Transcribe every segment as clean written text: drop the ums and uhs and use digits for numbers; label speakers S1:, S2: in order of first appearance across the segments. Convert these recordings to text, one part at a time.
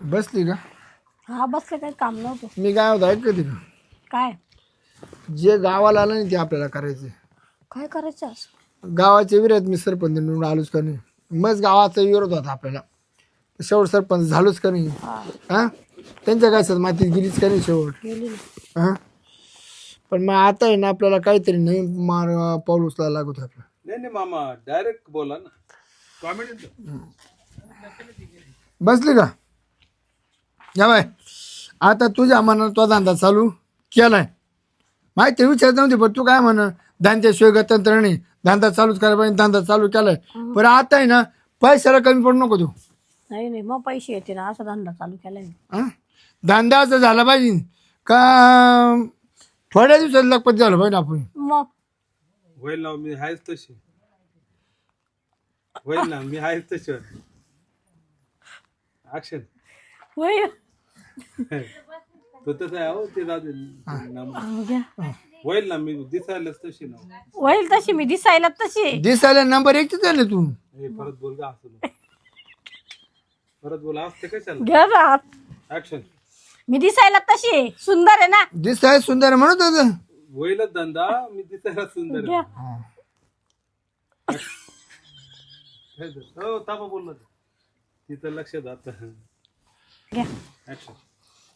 S1: बसली का?
S2: हा बसले, काही काम नव्हतं.
S1: मी काय होतं ऐकते का?
S2: काय
S1: जे गावाला आलं नाही ते आपल्याला करायचे.
S2: काय करायचं असं?
S1: गावाचे विरोध मी सरपंच निवडून आलोच का नाही, मग गावाचा विरोध होता आपल्याला, शेवट सरपंच झालोच का नाही. हा त्यांच्या काय सर मातीत गेलीच का नाही शेवट.
S2: गेली
S1: हा पण मग आता आहे ना आपल्याला काहीतरी नाही मार पाऊल उचलायला लागत आपलं.
S3: नाही नाही मामा डायरेक्ट बोला ना. कॉमेडी
S1: बसली का? या बाय आता तुझ्या मनात तो धंदा चालू केलाय, माहिती विचारत नव्हती पण तू काय म्हण धंद्याशिवाय गतंत्र नाही, धंदा चालूच करायला पाहिजे, धंदा चालू केलाय. पण आता आहे ना पैशाला कमी पडू नको तू.
S2: नाही नाही, मग पैसे येते ना, असा धंदा चालू केलाय मी.
S1: हा धंदा असं झाला पाहिजे का थोड्या दिवसात लखपत झालं पाहिजे आपण.
S2: मग
S3: होईल ना, मी आहेच तशी. होईल ना, मी आहेच तशी. ऍक्शन
S2: होय.
S3: तो तसं आहे हो ते दादा.
S2: घ्या.
S3: होईल ना, मी दिसायलाच तशी ना.
S2: होईल तशी, मी दिसायला तशी.
S1: दिसायला नंबर 1 झाले तू.
S3: हे परत बोल का असं. परत बोला असते कशाला.
S2: घ्या राहत.
S3: ऍक्शन.
S2: मी दिसायला तशी आहे, सुंदर आहे ना.
S1: दिसाय सुंदर म्हणत होत.
S3: होईलच धंदा, मी दिसायला सुंदर
S2: घ्या.
S3: आहे. हो ताबा बोलला तिथं लक्ष जात.
S2: घ्या.
S3: ऍक्शन.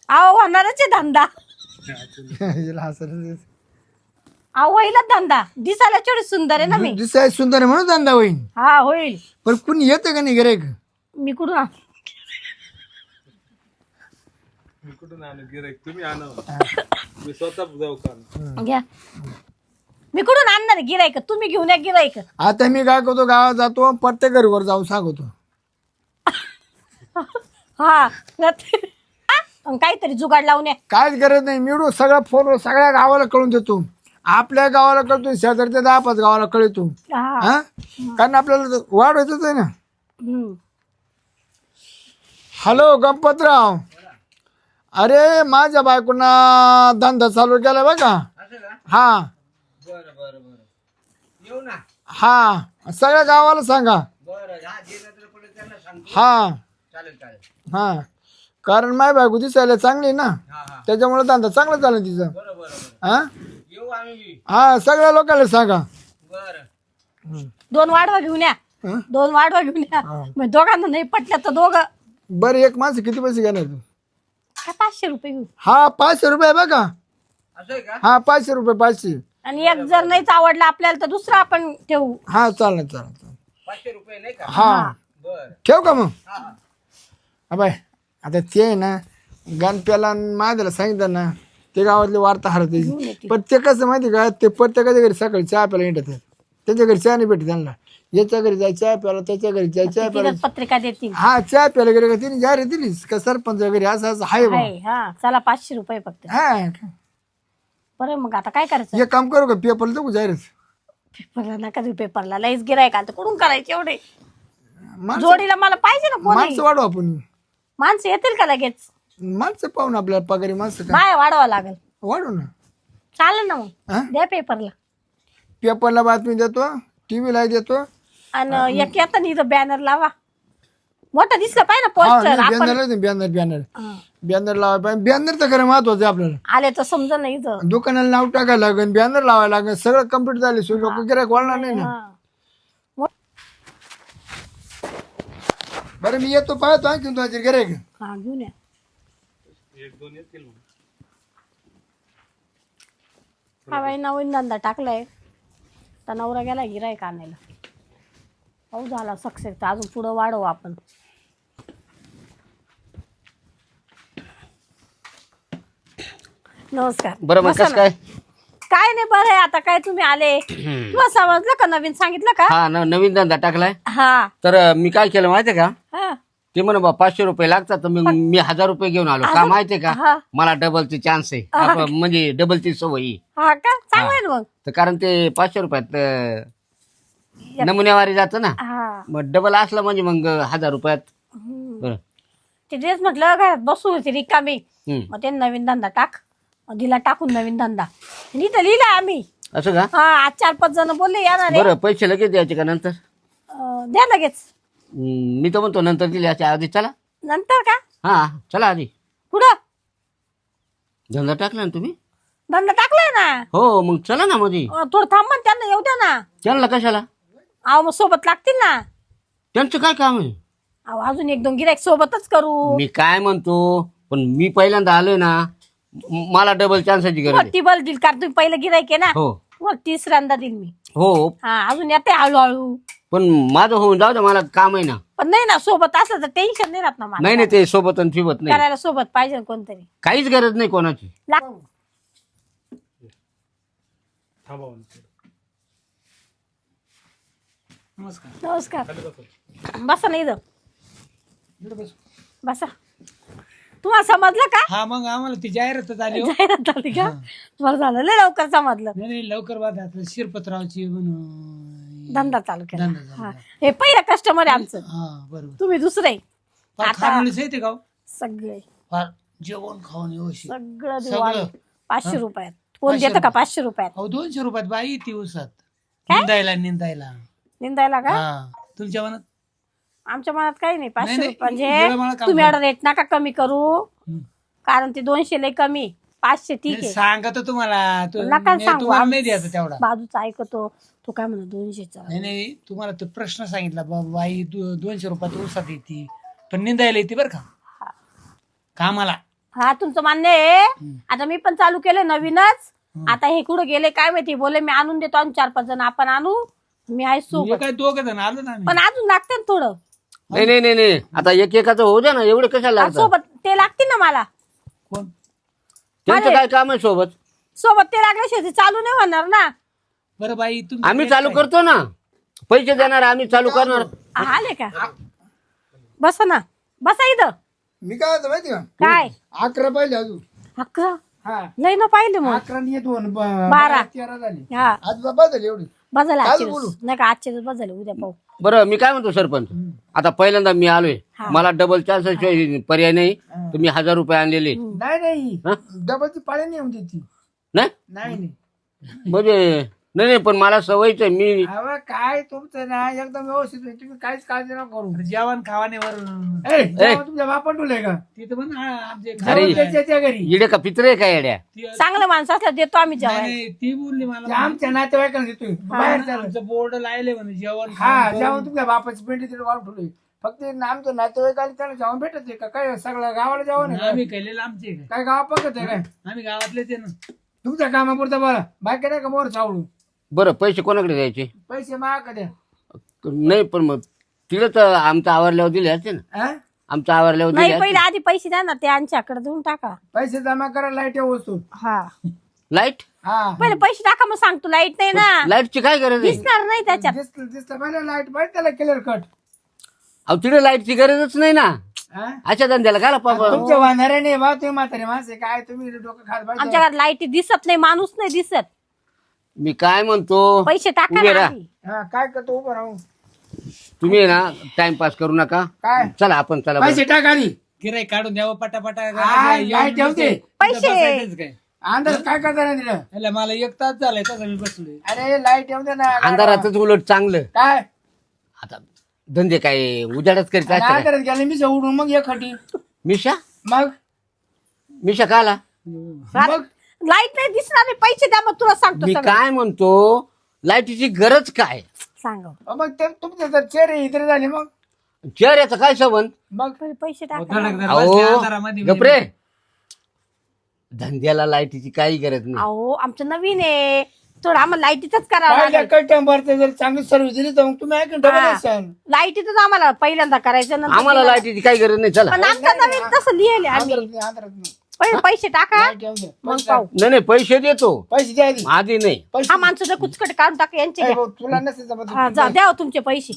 S2: आहो होणारच आहे धंदा.
S1: हिला हसायला
S2: आहो होईलच धंदा, दिसायला तेवढी सुंदर आहे ना मी.
S1: दिसाय सुंदर म्हणून धंदा होईल.
S2: हा होईल.
S1: पण कुणी येतं का नाही गिरायक?
S2: मी कुठून
S3: मी कुठून आणू गिराईक? तुम्ही आणा. मी स्वतः जाऊ का?
S2: घ्या. मी कुठून आणणार गिरायक? तुम्ही घेऊन या गिरायक.
S1: आता मी काय करतो गावात जातो प्रत्येक घरीवर जाऊन सांगतो.
S2: हा काहीतरी जुगाड लावून या.
S1: काहीच गरज नाही, मिळू सगळा फोन सगळ्या गावाला कळून देतो. आपल्या गावाला कळतो, शेजारच्या 10-5 गावाला कळतो.
S2: हा.
S1: हा कारण आपल्याला वाढवायचंच आहे ना.
S2: हम्म.
S1: हॅलो गणपतराव, अरे माझ्या बायकोना धंदा चालू केला बघा. हा
S4: बरं बरं बरं येऊ ना.
S1: हा सगळ्या गावाला सांगा.
S4: बरं हा गेलं तर पुढे त्यांना सांगतो.
S1: हा
S4: चालेल चालेल.
S1: हा कारण माझी बायको दिसायला चांगली आहे ना,
S4: हा हा
S1: त्याच्यामुळे धंदा चांगला चालेल तिचं.
S4: बरं बरं बरं
S1: हा
S4: येऊ आम्ही.
S1: हा सगळ्या लोकांना सांगा.
S4: बरं
S2: 2 वाढवा घेऊन या.
S1: हं?
S2: 2 वाढवा घेऊन या. मग दोघांना नाही पटल्या तर दोघं.
S1: बरं एक माणसं किती पैसे घेणार तू?
S2: काय 500 रुपये घेऊ.
S1: हा 500 रुपये बघा.
S4: असं आहे का?
S1: हा 500 रुपये 500.
S2: आणि एक जर नाहीच आवडला आपल्याला तर दुसरा आपण ठेवू.
S1: हा चालेल चालेल.
S4: 500 रुपये नाही का?
S1: हा
S4: बरं
S1: ठेव का मग?
S4: हा हा
S1: अबाय आता ते आहे ना गणप्याला माझ्याला सांगितलं ना ते गावातले वार्ता हरते. पण ते कसं माहिती का, ते प्रत्येकाच्या घरी सकाळी चहा प्यायला येतात. त्याच्या घरी चहा नाही भेटत त्यांना. याच्या घरी जाय चहा प्यायला, त्याच्या घरी जाय चहा प्यायला.
S2: तिथेच पत्रिका देतील.
S1: हा चहा प्यायला गेले का तिने जाहीर दिलीस का सरपंच वगैरे असं असं आहे बा.
S2: आहे, हा चला 500 रुपये फक्त.
S1: हा
S2: बरं मग आता काय करायचं?
S1: एक काम करू का पेपरला जाऊ जाहीरच.
S2: पेपरला नका देऊ. पेपरला लईच गिरायक आलं तर कुठून करायचे एवढे?
S1: माणसं
S2: जोडीला मला पाहिजे ना कोणी.
S1: माणसं वाढू आपण.
S2: माणसं येतील का लगेच?
S1: माणसं पाहून आपल्याला पगारी माणसं का
S2: बाय वाढवा लागेल.
S1: वाढू ना.
S2: चालेल ना मग.
S1: हा?
S2: द्या पेपरला.
S1: पेपरला बातमी देतो, टीव्हीला देतो.
S2: आणि एक येताना इथं बॅनर लावा. मोठं दिसलं पाहिजे ना
S1: हा
S2: पोस्टर. आपण
S1: बॅनर बॅनर
S2: हा.
S1: बॅनर लावायला पाहिजे. बॅनर तर खरं महत्वाचं आहे आपल्याला.
S2: आले तर समजा नाही इथं.
S1: दुकानाला नाव टाकायला लागेल, बॅनर लावायला लागेल, सगळं कम्प्लीट झाले. लोक गिरायक वाढणार नाही ना.
S2: हा.
S1: बरं मी येतो पाहतो आणखी तुझ्या गिरायक.
S2: हा घेऊन या.
S3: 1-2 येतील मग.
S2: हा बाई नवीन धंदा टाकलाय तर नवरा गेला गिरायक आणायला. पाऊस झाला सक्सेस तर अजून पुढं वाढवू आपण. नमस्कार.
S4: बरं मग
S2: बसा
S4: कसं
S2: ना.
S4: काय?
S2: काय नाही बरं आहे. आता काय तुम्ही आले किंवा समजलं का? नवीन सांगितलं का?
S4: हा नवीन धंदा टाकलाय.
S2: हा
S4: तर मी काय केलं माहितीये का,
S2: हा
S4: ते म्हणे बा 500 रुपये लागतात. तर मी 1000 रुपये घेऊन आलो. का माहितीये का,
S2: हा.
S4: मला डबलची चान्स आहे. म्हणजे डबलची सवय आहे.
S2: हा का चांगलं आहे ना मग.
S4: तर कारण ते 500 रुपयात नमुन्यावारी जातं ना.
S2: हा
S4: मग डबल असलं म्हणजे मग 1000 रुपयात. बरं.
S2: ते तेच म्हटलं घरात बसू होती रिकामी.
S4: हम्म.
S2: मग ते नवीन धंदा टाक. मग दिला टाकून नवीन धंदा. इथं लिहिलं आम्ही.
S4: असं का?
S2: हा आज 4-5 जण बोलले येणार आहे.
S4: बरं पैसे लगेच द्यायचे का नंतर?
S2: द्या लगेच.
S4: मी तर म्हणतो नंतर दिले याच्या आधी. चला
S2: नंतर का?
S4: हा चला आधी.
S2: कुठं
S4: धंदा टाकला ना तुम्ही?
S2: धंदा टाकलाय ना.
S4: हो मग चला ना मध्ये.
S2: थोडं थांबा ना, त्यांना येऊ द्या ना.
S4: त्यांना कशाला?
S2: अहो मग सोबत लागतील ना.
S4: त्यांचं काय काम आहे?
S2: अहो अजून एक दोन गिरायक सोबतच करू.
S4: मी काय म्हणतो, पण मी पहिल्यांदा आलोय ना, मला डबल चान्सची गरज आहे.
S2: टिबल देईल कारण तुम्ही पहिलं गिरायक आहे ना.
S4: हो
S2: तुम्हाला तिसऱ्यांदा देईल मी.
S4: हो,
S2: हा अजून येते हळूहळू.
S4: पण माझं होऊन जाऊ दे, मला काम आहे ना.
S2: पण नाही ना, सोबत असलं तर टेन्शन नाही राहत ना मला.
S4: नाही नाही, ते सोबत आणि फिबत नाही,
S2: करायला सोबत पाहिजे ना कोणतरी.
S4: काहीच गरज नाही कोणाची.
S3: थांबा
S2: नमस्कार. बसा ना इथं. बसा. तुम्हाला समजलं का?
S5: हा मग आम्हाला ती जाहिरातच आली हो.
S2: जाहिरात झाली का? तुम्हाला झालं लय लवकर समजलं.
S5: नाही नाही, लवकर बात आता शिरपतरावची म्हणून
S2: धंदा चालू केला.
S5: धंदा चालू
S2: हा. हे पहिलं कस्टमर आहे आमचं.
S5: हा बरोबर.
S2: तुम्ही दुसरे.
S5: फार खानोळीच आहे ते गाव.
S2: सगळे
S5: फार जेवण खाऊन व्यवस्थित.
S2: सगळं
S5: सगळं.
S2: दिवाळी 500 रुपयात. कोण देतं का 500 रुपयात?
S5: अहो 200 रुपयात बाई ती उसात
S2: काय?
S5: निंदायला
S2: निंदायला का?
S5: हा तुमच्या मनात
S2: आमच्या मनात काही नाही. 500
S5: नाही,
S2: रुपये
S5: वेळा मला
S2: म्हणजे
S5: काम
S2: तुम्ही एवढा रेट नका कमी करू.
S5: हम्म.
S2: कारण ते 200 लय कमी. 500 ठीक
S5: नाही,
S2: आहे.
S5: सांगतो तुम्हाला
S2: नका सांगू.
S5: तुम्हाला नाही द्यायचा तेवढा.
S2: बाजूचा ऐकतो तो काय म्हणतो 200चा.
S5: नाही नाही, तुम्हाला तो प्रश्न सांगितला बाई 200 रुपयात उसात येते पण निंदायला येते बरं का कामाला.
S2: हा तुमचं मान्य आहे. आता मी पण चालू केलं नवीनच. आता हे कुठं गेले काय माहिती. बोले मी आणून देतो आणि 4-5 जण आपण आणू. मी आहे
S5: हे
S2: सोबत.
S5: काय दोघं जण आलो ना आम्ही.
S2: पण अजून लागते ना थोडं.
S4: नाही नाही नाही नाही, आता एक एकाचं होऊ द्या ना, एवढे कशाला
S2: आणि
S4: लागतात?
S2: सोबत ते लागतील ना मला.
S5: कोण
S4: त्यांचं काय काम आहे सोबत?
S2: सोबत ते लागल्याशिवाय ते चालू नाही होणार ना.
S5: बरं बाई तुम्ही
S4: आम्ही चालू करतो ना, पैसे देणार, आम्ही चालू करणार.
S2: आले का? बसा ना. बसा इथं.
S1: मी काय होतं माहिती का?
S2: काय
S1: 11 पाहिले अजून.
S2: 11
S1: हा
S2: लय ना पाहिले मग.
S1: 11 आणि 2
S2: 12.
S1: 13 झाली.
S2: हा
S1: आज बाबा झाली एवढी.
S2: बदल आजचे
S1: बोलू.
S2: दिवस. नाही का आजचे दिवस बदल उद्या पाहू.
S4: बरं मी काय म्हणतो सरपंच, आता पहिल्यांदा मी आलोय,
S2: हा.
S4: मला डबल चान्स पर्याय नाही. तुम्ही 1000 रुपये आणलेले
S1: नाही नाही
S4: हा?
S1: डबलची पाळी नाही येऊन देती.
S4: नाही
S1: नाही नाही
S4: म्हणजे नाही नाही, पण मला सवयच आहे. मी
S1: अहो काय तुमचं ना एकदम व्यवस्थित आहे. तुम्ही काहीच काळजी नका करू.
S5: जेवण खावानेवर
S1: ए, जेव्हा तुमच्या बापा ठुले का
S5: तिथं पण आमचे
S4: अरे.
S1: जेवण त्याच्या घरी
S4: इडे का पित्रे काय येड्या?
S2: चांगलं माणसं असलं देतो आम्ही जेवायला.
S5: नाही ती बोलली
S1: ते
S5: मला
S1: आमच्या नातेवाईकांना देतोय बाहेर चालत.
S5: आमचं बोर्ड लायले म्हणे जेवण
S1: हा
S5: खाऊन
S1: जेव्हा तुमच्या बापाची पेंडी तिथे वाढ ठेवली. फक्त आमच्या नातेवाईक आले त्यांना जेवण भेटत का काय सगळं गावाला जेवण आहे
S5: आम्ही
S1: का?
S5: केलेलं आमचे काय
S1: काय गावा पकत आहे काय
S5: आम्ही गावातलेच आहे ना.
S1: तुमच्या कामापुरतं बोला बाकी नाही का मोर चावडू
S4: बरं पैसे कोणाकडे द्यायचे?
S1: पैसे माग द्या.
S4: नाही पण मग तिला तर आमचं आवरल्यावर दिले असते ना.
S1: हा?
S4: आमचं आवरल्यावर दिले
S2: नाही
S4: असते.
S2: पहिले आधी पैसे द्या ना. ते आमच्याकडे देऊन टाका.
S1: पैसे जमा करा लाईट वस्तू.
S2: हा
S4: लाईट
S1: हा
S2: पहिले पैसे टाका मग सांगतो. लाईट नाही ना.
S4: लाईटची काय गरज आहे?
S2: दिसणार नाही त्याच्यात.
S1: दिसतं पहिलं लाईट पाहिजे त्याला क्लिअर कट.
S4: अहो तिथे लाईटची गरजच नाही ना.
S1: हा?
S4: अशा धंद्याला काय पापा?
S1: तुमच्या वाहणारे नाही बा तुम्ही म्हातारे माणसे काय तुम्ही डोकं खात पाहिजे.
S2: आमच्या घरात लाईट दिसत नाही. माणूस नाही दिसत.
S4: मी काय म्हणतो,
S2: पैसे टाका
S4: उभे
S2: ना
S4: राहा.
S2: आधी.
S1: हा काय करतो उभं राहू
S4: तुम्ही ना टाइमपास करू नका.
S1: काय
S4: चला आपण चला बरं.
S1: पैसे टाक आधी.
S5: गिराईक काढून द्यावं पटापटा
S1: हा, लाईट ठेवते.
S2: पैसे.
S5: काय
S1: अंदाज काय करता नाही दिलं.
S5: याला मला 1 तास झालाय तसं मी बसलोय.
S1: अरे लाईट येऊ दे ना.
S4: अंधारातच उलट चांगलं.
S1: काय
S4: आता धंदे काय उजाडच करीत असते का?
S1: अंधारात गेले मी उडून मग एक खटी
S4: मिशा
S1: मग
S4: मिशा का आला?
S1: मग
S2: लाईट नाही दिसणार नाही. पैसे द्या मग तुला सांगतो
S4: मी
S2: सगळं.
S4: काय म्हणतो, लाईटीची गरज काय?
S2: सांगा
S1: मग ते तुमचे जर चेहरे इथे झाले मग
S4: चेहऱ्याचा काय संबंध?
S1: मग
S2: पहिले पैसे टाका.
S5: धडकधड बसले
S4: अहो
S5: अंधारामध्ये.
S4: गपरे, धंद्याला लाईटीची काही गरज नाही.
S2: अहो आमचं नवीन आहे. थोडं आम्हाला लाईटीतच करावं
S1: पहिल्या
S2: लागेल.
S1: कस्टमरचे जर चांगली सर्व्हिस दिली तर मग तुम्ही ऐकून
S2: हा.
S1: ठेवा असाल.
S2: लाईटीतच आम्हाला पहिल्यांदा करायचं. नंतर
S4: आम्हाला
S2: दिलं.
S4: लाईटीची काही गरज नाही. चला
S2: पण आमचं नवीन तसं लिहिले आम्ही.
S1: अंधारात नाही.
S2: पहिले पैसे टाका
S1: लाईट येऊ दे.
S2: मग पाहू.
S4: नाही नाही, पैसे देतो
S1: पैसे द्या आधी.
S4: आधी नाही.
S1: पैसे
S2: हा माणसं कुचकट काढून टाका यांचे
S1: ए
S2: घ्या.
S1: भाऊ, तुला नसेल जमत.
S2: हा, जा द्या हो तुमचे पैसे.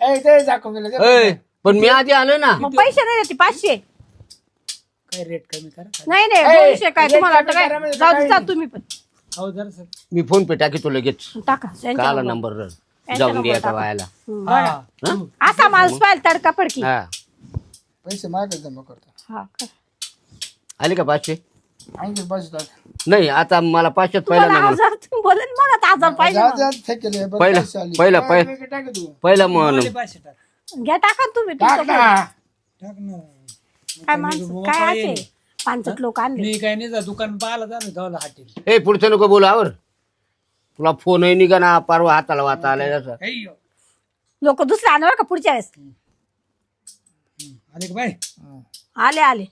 S1: ए, ते दाखव गेलं, दे.
S4: ए, पण मी आधी आलोय ना.
S2: मग पैसे नाही देते 500.
S5: काय रेट कमी करा.
S2: नाही नाही
S1: ए,
S2: 200 काय
S1: एक
S2: तुम्हाला वाटतं
S1: करा
S2: काय?
S1: म्हणजे
S2: जाऊ दे,
S1: काही
S2: जा
S1: नाही.
S2: तुम्ही पण
S5: हो जरा सर.
S4: मी फोन पे टाकीतो लगेच.
S2: टाका
S4: काला
S2: यांच्या
S4: नंबर
S2: यांच्या
S4: जाऊन
S2: नंबर
S4: द्यायचा
S2: टाका.
S4: व्हायला.
S5: हा.
S2: असा माणूस पाहिजे तडका फडकी.
S4: हा
S1: पैसे माग जमा करतो.
S2: हा कर.
S4: आले का 500?
S1: आणखी पैसे टाक.
S4: नाही आता मला 500 पहिला
S2: तुम्हाला
S4: नाही.
S2: 1000 तुम्ही बोलले ना मला आता 1000 पाहिजे
S1: जा,
S2: मला.
S1: जा, थकेले. बरं,
S4: पहिला-
S1: पैसे आले.
S4: पहिला-
S1: काय
S4: पहिला-
S1: वेगळे टाक तू.
S4: पहिला म्हणून
S5: मला 500 टाक.
S2: घ्या टाका तुम्ही
S1: टाक
S2: तुमचं
S1: ना.
S5: टाक ना.
S2: काय माणसं काय असे पांचट लोक आणले.
S5: मी काय नाही दुकान पाहायला जाणं जाऊला हाटेल.
S4: ए पुढचं नको बोला आवर तुला फोनही निघा ना परवा हाताला वाता आलाय जसं.
S2: लोक दुसरे आणणार का पुढच्या वेळेस.
S5: आले का बाय?
S2: आले आले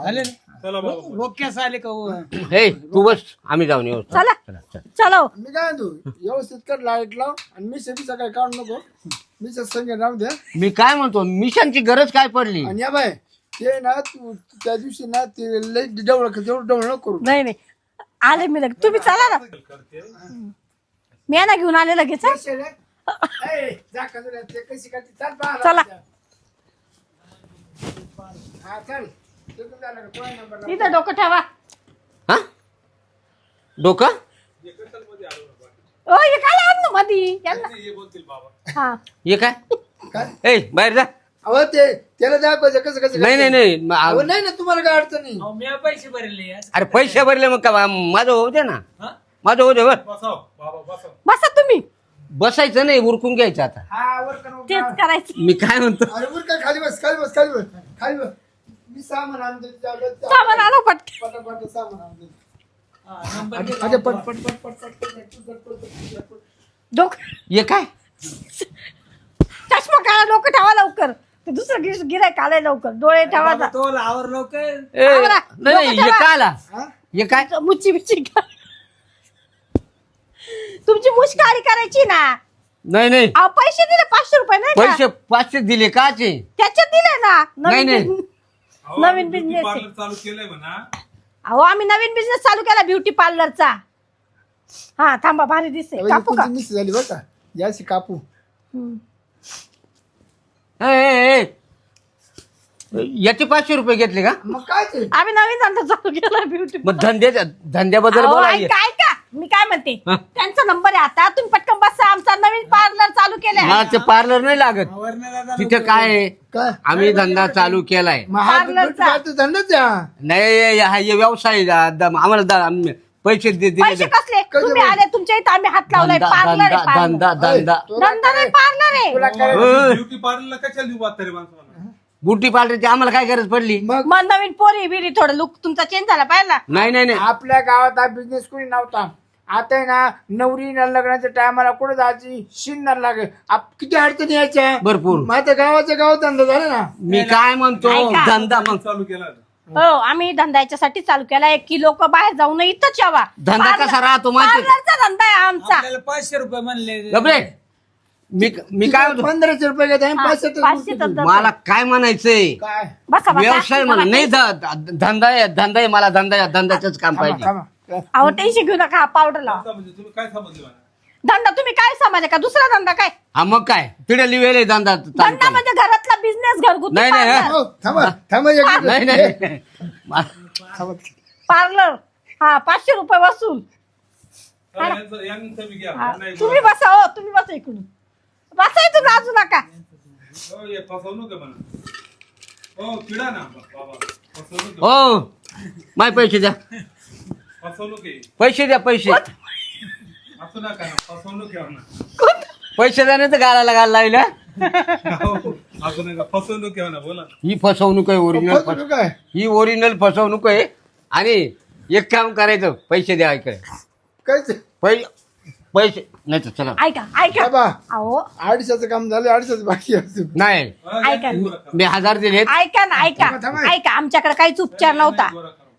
S5: आले ना रोक्यास आले का हो?
S4: हे तू बस आम्ही जाऊन येऊ
S2: चला
S4: चल.
S2: चलो.
S1: मी काय तू व्यवस्थित कर लाईट लाव आणि मी शेतीचा काय काढू नको. मी संग राहू द्या.
S4: मी काय म्हणतो मिशनची गरज काय पडली.
S1: आणि या बाय ते ना तू त्या दिवशी ना ते लई डवळ नको करू.
S2: नाही नाही आले मी लगेच. तुम्ही चला ना. मी ना घेऊन आले लगेच. हं?
S1: ए, जा कंजूला, ते कशी करते चल पाहा.
S2: चला.
S1: हा चल ते पण झालं का? कोणा नंबर लाव?
S2: इथं डोकं ठेवा.
S4: हा डोकं
S2: ओ हे काय आणलं मधी यांना.
S3: हे बोलतील बाबा.
S2: हा
S4: हे काय
S1: काय?
S4: ए बाहेर जा.
S1: अहो ते त्याला दाखवायचं कसं कसं
S4: नाही नाही नाही
S1: अहो, नाही ना तुम्हाला काय अडचण नाही.
S5: अहो, मी पैसे भरले
S4: अरे पैसे भरले मग का माझं होऊ दे ना
S5: हा?
S4: माझं होऊ दे बर
S3: बसाव बाबा बसाव.
S2: बसा तुम्ही.
S4: बसायचं नाही उरकून घ्यायचं आता.
S1: हा वर कर, वर
S2: तेच
S1: कर.
S2: करायचं.
S4: मी काय म्हणतो
S1: अरे वर काय खाली बस खाली बस खाली बस खाली बस. मी सामान आणतो
S2: सामान आलो पटकन.
S1: पटापट सामान आणतो.
S5: नंबर
S1: अरे पट पट पट पट पट पट पट पट.
S2: डोकं
S4: हे काय
S2: चष्मा काढा. डोकं ठेवा लवकर. ते दुसरं गिरायक आलंय लवकर. डोळे ठेवा.
S5: तो आवर लवकर.
S4: ए,
S2: आवरा.
S4: नाही
S2: डोकं
S4: हे
S2: ठेवा.
S4: काय आला
S1: हा?
S4: हे काय
S2: मुच्ची बिच्ची तुमची मुश्कारी करायची ना.
S4: नाही नाही
S2: अहो पैसे दिले 500 रुपये नाही का?
S4: पैसे 500 दिले काचे
S2: त्याच्यात दिले ना.
S4: नाही, नाही.
S3: अहो,
S2: नवीन
S3: आम्ही
S2: business
S3: beauty
S2: आहे.
S3: parlor चालू केलंय म्हणा.
S2: अहो आम्ही नवीन बिझनेस चालू केला ब्युटी पार्लरचा. हा थांबा भारी दिसते.
S1: अरे,
S2: कापू का?
S1: तुमची मिस झाली बरं का. याशी कापू.
S2: हम्म.
S4: ए, ए, ए. याचे 500 रुपये घेतले का
S1: मग काय ते
S2: आम्ही नवीन धंदा चालू केला ब्युटी.
S4: मग धंद्याबद्दल बोला ये.
S2: ऐका मी काय म्हणते.
S4: हा.
S2: त्यांचा नंबर आहे आता. तुम्ही पटकन बसा. आमचा नवीन पार्लर चालू केलाय.
S4: मला ते पार्लर नाही लागत तिथे काय आहे?
S1: काय
S4: आम्ही धंदा चालू केलाय
S1: मग हा
S2: पार्लरचा.
S1: धंदाच आहे हा.
S4: नाही हा हे व्यवसाय आहे. आम्हाला आम्ही पैसे दिले
S2: पैसे कसले तुम्ही आले तुमच्या इथं आम्ही हात लावलाय. पार्लर आहे पार्लर.
S4: धंदा धंदा
S2: धंदा नाही पार्लर आहे.
S1: तुला काय
S3: ब्युटी पार्लरला कशाला देऊ बा तरी माणसाला.
S4: ब्युटी पार्लरची आम्हाला काय गरज पडली
S1: मग
S2: मग नवीन पोरी बिरी थोडं लुक तुमचा चेंज झाला पाहिजे ना.
S4: नाही नाही नाही
S1: आपल्या गावात हा बिझनेस कोणी नव्हता. आता आहे ना नवरी ना लग्नाच्या टायमाला कुठे जायची शिनणार लागे किती अडचणी यायच्या
S4: भरपूर.
S1: मग आता गावाच्या गावात धंदा झाला ना.
S4: मी काय म्हणतो
S2: ऐका.
S4: धंदा मग
S3: चालू केला
S2: हो आम्ही धंदा याच्यासाठी चालू केला की लोक बाहेर जाऊ नये इथंच यावा.
S4: धंदा कसा राहतो माहिती का?
S2: पार्लरचा धंदा आहे आमचा.
S5: आपल्याला 500 रुपये म्हणले.
S4: गबरे मी काय म्हणतो
S1: 1500 रुपये घेत आहे
S2: 500
S1: 500
S2: धंदा.
S4: मला काय म्हणायचंय
S1: काय
S2: बसा बसा.
S4: व्यवसाय म्हणा नाही धंदा आहे मला धंद्याचंच काम पाहिजे
S1: थांबा.
S2: अहो टेन्शन घेऊ नका. पावडर लावा.
S3: म्हणजे तुम्ही काय समजले मला.
S2: धंदा तुम्ही काय समजा का दुसरा धंदा काय.
S4: हा मग काय तिथे लिवेल धंदा चालू
S2: धंदा
S4: केला.
S2: म्हणजे घरातला बिझनेस घरगुती
S4: नाही, नाही,
S2: पार्लर.
S1: हो, थांबा थांबा एक मिनिट.
S4: नाही नाही
S1: थांबा.
S2: पार्लर हा 500 रुपये वसूल.
S3: यांचं बी घ्या.
S2: हा,
S3: नाही,
S2: तुम्ही बसा. हो तुम्ही बसा इकडून. बसा इथून लाजू नका.
S3: हो, हे फसवणूक आहे म्हणा. हो किडा ना बाबा फसवणूक आहे.
S4: हो माय पैसे द्या
S3: फसवणूक आहे.
S4: पैसे द्या पैसे
S3: असं नका ना फसवणूक आहे म्हणा.
S4: पैसे द्या नाही तर गाळाला घाल लागला
S3: हो, असं नका फसवणूक आहे म्हणा. बोला.
S4: ही फसवणूक आहे ओरिजिनल
S1: फसवणूक आहे.
S4: ही ओरिजिनल फसवणूक आहे आणि एक काम करायचं पैसे द्या इकडे
S1: काहीच
S4: पैसे नाही तर चला
S2: ऐका ऐका.
S1: बाबा
S2: अहो
S1: 250चं काम झालं 250 बाकी असतो.
S4: नाही
S2: ऐका
S4: मी 1000 दिले
S2: ऐका ना ऐका
S1: थांबा.
S2: ऐका. आमच्याकडे काहीच उपचार नव्हता.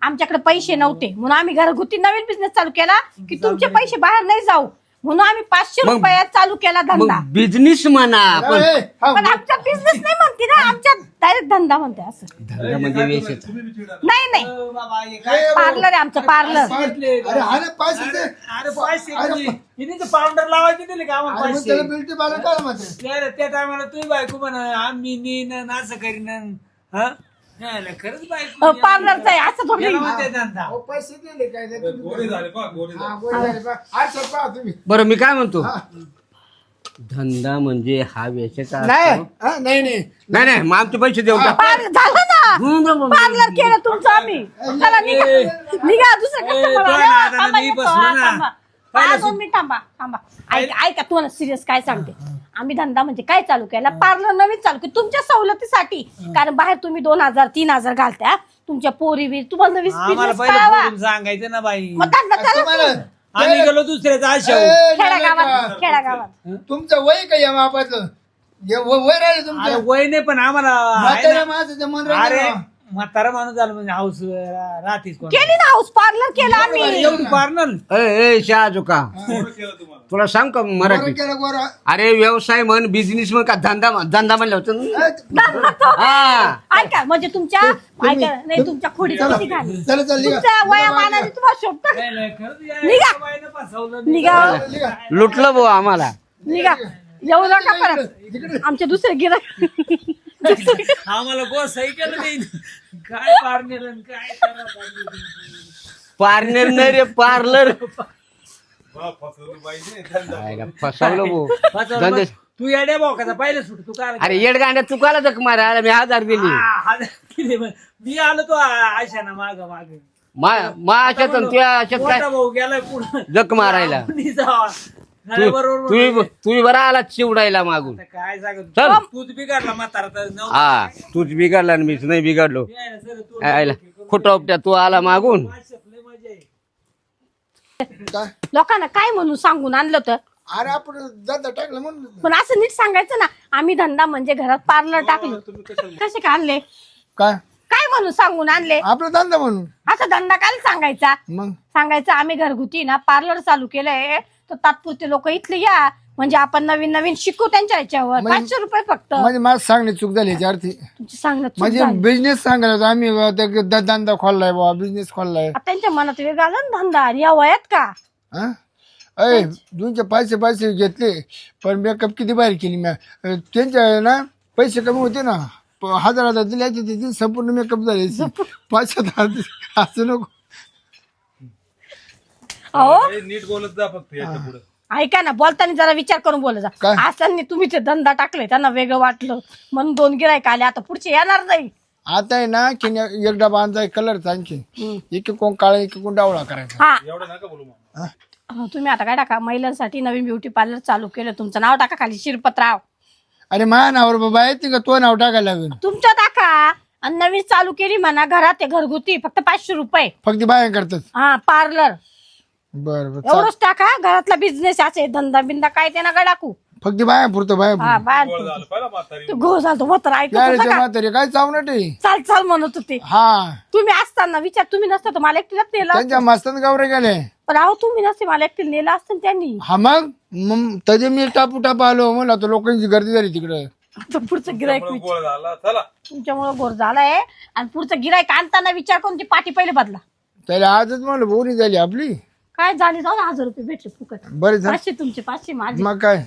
S2: आमच्याकडे पैसे नव्हते म्हणून आम्ही घरगुती नवीन बिझनेस चालू केला की तुमचे पैसे बाहेर नाही जाऊ म्हणून आम्ही 500
S4: मग-
S2: रुपयात चालू केला धंदा.
S4: मग बिझनेस म्हणा पण
S1: ए, हा,
S2: पण आमचा बिझनेस नाही म्हणते ना. आमच्या डायरेक्ट धंदा म्हणते असं.
S4: धंदा म्हणजे व्यवसाय.
S3: तुम्ही बी चिडा.
S2: नाही नाही
S5: हो, बाबा हे काय
S1: ए,
S2: पार्लर आहे आमचं पार्लर.
S1: अरे हा ना 500 ते.
S5: अरे 500 म्हणजे हिने पावडर लावायचे दिले का आम्हाला
S1: अरे मग त्याला
S5: 500?
S1: बिल्टी पार्लर काय म्हणते.
S5: त्या टायमाला तुम्ही बायको म्हणा आम्ही नेन असं करीन हा नाही, खरंच बायको
S2: पार्लरचा आहे असं थोडी.
S5: याला म्हणते धंदा.
S1: अहो, पैसे दिले काय ते तुम्ही.
S3: गोळे झाले पहा गोळे
S1: हा,
S3: झाले.
S1: गोळी झाली पहा. 800 पहा तुम्ही.
S4: बरं मी काय म्हणतो
S1: हा.
S4: धंदा म्हणजे हा व्यवसाय
S1: नाही
S4: असतो.
S1: हा, नाही नाही
S4: नाही नाही मग आमचे पैसे देऊन टाक.
S2: झालं ना पार्लर केलं तुमचं आम्ही. चला निघा निघा दुसरं
S5: ए,
S2: customer
S5: तो
S2: आलं.
S5: आहे ना, आता
S2: थांबा,
S5: मी
S2: येतो.
S5: बसलो
S2: हा,
S5: ना.
S2: थांबा. हा, 2 मिनिट थांबा थांबा. ऐका ऐका तुम्हाला सिरियस काय सांगते. आम्ही धंदा म्हणजे काय चालू केला, पार्लर नवीन चालू केलं तुमच्या सवलतीसाठी. कारण बाहेर तुम्ही 2,000 3,000 घालता तुमच्या पोरी बी, तुम्हाला नवीन
S5: आम्हाला
S2: business
S5: पहिलं
S2: कळावा.
S5: बोलून सांगायचं ना बाई.
S2: मग धंदा चालू
S1: तुम्हाला
S5: आम्ही गेलो दुसऱ्याचा आशा.
S2: खेड्यागावात खेड्यागावात
S1: तुमचं वय काय या मापाचं वय राहिले तुमचं
S5: अरे वय नाही पण आम्हाला आहे
S1: म्हाताऱ्या
S5: ना.
S1: माणसाचं मन
S5: अरे
S1: राहिलं.
S5: म्हातारा माणूस झालं म्हणजे हाऊस राहतीच कोण.
S2: केली ना हाऊस पार्लर केलं आम्ही.
S5: एवढी पार्लर
S4: ए शहाजुका
S3: एवढं केलं तुम्हाला
S4: तुला सांग का
S1: बरं
S4: मराठी
S1: केलं गोरा.
S4: अरे व्यवसाय म्हण बिझनेस म्हण का धंदा धंदा म्हणलं होतं हा
S2: ऐका म्हणजे तुमच्या ऐका नाही तुमच्या खोडीत किती घाली
S1: चला चल निघा.
S2: तुमच्या वयामानाने तुम्हाला शोभत
S5: नाही नाही खरंच या
S2: निघा.
S5: बाईनं फसवलं नाही.
S2: निघा
S1: निघा.
S4: लुटलं भाऊ आम्हाला.
S2: निघा येऊ नका परत आमचे दुसरे गिराईक.
S5: आम्हाला गोस सही केलं नाही. काय पार्लर काय करा पार्लर.
S4: पार्लर नाही रे पार्लर
S3: बा, फसवलं पाहिजे धंदा.
S4: फसवलं भाऊ
S5: फसवलं
S4: धंदे.
S5: मग. तू येड्या भाऊ पाहिलं सुट तू काय
S4: अरे येडगांड्या चुकाला जख मारा मी 1000 दिली
S5: मी आलो तो आशा ना माग माग
S4: मा अशात तुझ्या अशात काय
S5: मोठा भाऊ गेलाय पुढे
S4: जख मारायला
S5: बरोबर
S4: तुम्ही बरा आला चिवडायला मागून
S5: काय सांगत
S4: चल
S5: तूच बिघडला म्हातारा तर नऊ.
S4: हा तूच बिघडला आणि मीच नाही बिघडलो
S5: मी आहे ना सर, तू
S4: आयला खोटा उपट्या तू आला मागून
S5: लय मजा आहे.
S1: काय?
S2: लोकांना काय म्हणून सांगून आणलं होतं.
S1: अरे आपण धंदा टाकला म्हणून
S2: पण असं नीट सांगायचं ना आम्ही धंदा म्हणजे घरात पार्लर टाकलं. कसे का आणले
S1: काय
S2: काय म्हणून सांगून आणले.
S1: आपला धंदा म्हणून
S2: आता धंदा काय सांगायचा.
S1: मग
S2: सांगायचं आम्ही घरगुती ना पार्लर चालू केलंय तर तात्पुरते लोक इथले या म्हणजे आपण नवीन नवीन शिकू त्यांच्या ह्याच्यावर.
S1: म्हणजे-
S2: 500 रुपये फक्त.
S1: म्हणजे मला सांगणे चूक झाली याच्या अर्थी
S2: तुमची सांगणं चूक
S1: म्हणजे
S2: झाली.
S1: बिझनेस सांगायला होता आम्ही धंदा खोललाय बाबा बिझनेस खोललाय
S2: आता त्यांच्या मनात वेगळा आला ना धंदा आणि या वयात का.
S1: हा अय तुमचे पैसे घेतले पण मेकअप किती बाहेर केली मी त्यांच्या ना पैसे कमी होते ना 1000 दिल्याचे तिथे संपूर्ण मेकअप झाले 5,000 असं नको.
S2: अहो
S3: हे नीट बोलत जा फक्त याच्या पुढे.
S2: ऐका ना बोलताना जरा विचार करून बोला जा.
S1: काय?
S2: असताना तुम्ही ते धंदा टाकले त्यांना वेगळं वाटलं म्हणून 2 गिरायक आले आता पुढचे येणार नाही.
S1: आता आहे ना की एक डबा आणचा कलरचा आणखी एक कोण काळा एक कोण डावळा करायचा
S2: हा
S3: एवढं नका बोलू मग.
S2: तुम्ही आता काय टाका महिलांसाठी नवीन ब्युटी पार्लर चालू केलं तुमचं नाव टाका खाली शिरपतराव.
S1: अरे माझ्या नावावर बाबा येते का तो नाव टाकायला लागेल
S2: तुमचं टाका आणि नवीन चालू केली म्हणा घरात ते घरगुती फक्त 500 रुपये.
S1: फक्त बाया करतात
S2: हा पार्लर
S1: बरं बरं
S2: एवढंच टाका. घरातला बिझनेस असे धंदा बिंदा काय ते नका टाकू.
S1: फक्त बाया पुरतं बाया
S2: हा बाय
S3: गोळ झालं पहिला म्हातारी.
S2: तू घो झालतो मग ऐकत
S1: काय
S2: होता का?
S1: म्हातारी काय चावणार आहे
S2: चाल चाल म्हणत होते
S1: हा
S2: तुम्ही असताना विचार तुम्ही नसता तर मला एकटीलाच नेलं.
S1: त्यांच्या मस्तान गावरे गेले
S2: पण अहो तुम्ही नसते मला एकटीला नेलं असतं ना त्यांनी.
S1: हा मग त्याचे मी टापू आलो म्हणलं तर लोकांची गर्दी झाली तिकडे
S2: आता पुढचं गिरायक
S3: त्यामुळे गोळ झाला चला.
S2: तुमच्यामुळे गोर झालाय आणि पुढचं गिरायक आणताना विचार करून ती पाठी पहिले बदला.
S1: त्याला आजच म्हणलं बोरी झाली आपली
S2: काय झाली जाऊ 1000 रुपये भेटले फुकट.
S1: बरे झालं
S2: 500 तुमचे 500 माझे.
S1: मग काय